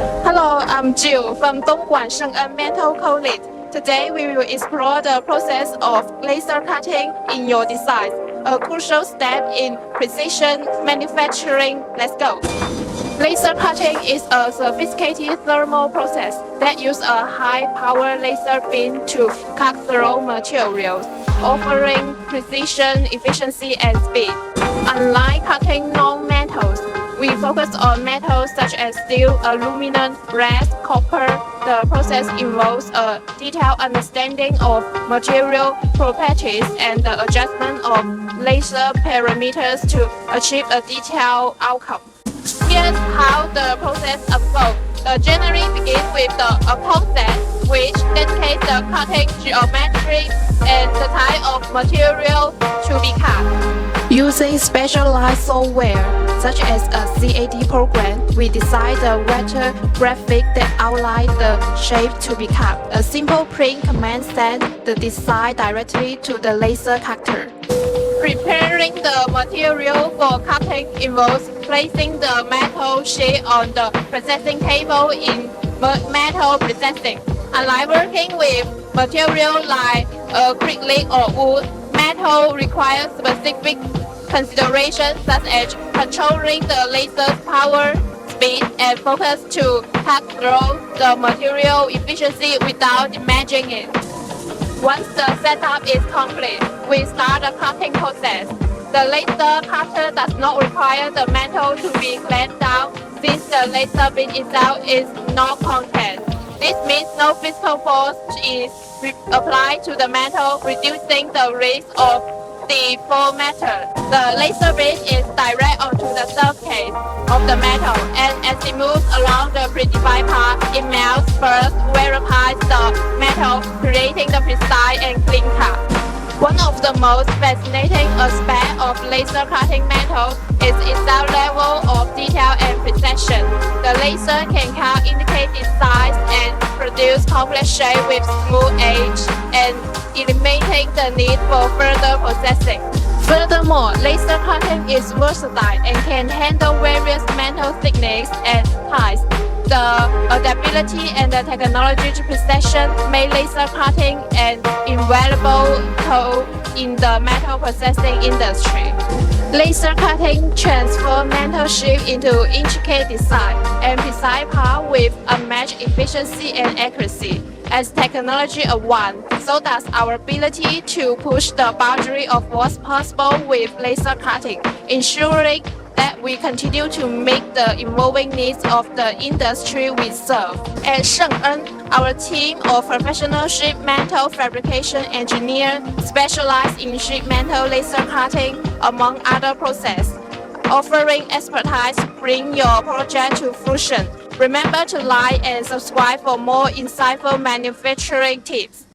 Hello, I'm Jill from Dongguan Sheng'en Metal College. Today we will explore the process of laser cutting in your design, a crucial step in precision manufacturing. Let's go. Laser cutting is a sophisticated thermal process that uses a high-power laser beam to cut through materials, offering precision, efficiency, and speed. Unlike cutting non-metals, we focus on metals such as steel, aluminum, brass, copper. The process involves a detailed understanding of material properties and the adjustment of laser parameters to achieve a detailed outcome. Here's how the process unfolds. The generally begins with the concept, which indicates the cutting geometry and the type of material to be cut. Using specialized software, such as a CAD program, we design the vector graphic that outlines the shape to be cut. A simple print command sends the design directly to the laser cutter. Preparing the material for cutting involves placing the metal sheet on the processing table in metal processing. Unlike working with material like acrylic or wood, metal requires specific considerations such as controlling the laser's power, speed, and focus to cut through the material efficiently without damaging it. Once the setup is complete, we start the cutting process. The laser cutter does not require the metal to be clamped down since the laser beam itself is not contact. This means no physical force is applied to the metal, reducing the risk of deformation. The laser beam is direct onto the surface of the metal, and as it moves along the predefined path, it melts first, verifies the metal, creating the precise and clean cut. One of the most fascinating aspects of laser cutting metal is its level of detail and precision. The laser can count, indicate its size, and produce complex shapes with smooth edge, and eliminating the need for further processing. Furthermore, laser cutting is versatile and can handle various metal thickness and heights. The adaptability and the technology precision make laser cutting an invaluable tool in the metal processing industry. Laser cutting transforms metal sheet into intricate design and precise parts with unmatched efficiency and accuracy. As technology advances, so does our ability to push the boundary of what's possible with laser cutting, ensuring that we continue to meet the evolving needs of the industry we serve. At Sheng'en, our team of professional sheet metal fabrication engineers specialize in sheet metal laser cutting, among other processes, offering expertise to bring your project to fruition. Remember to like and subscribe for more insightful manufacturing tips.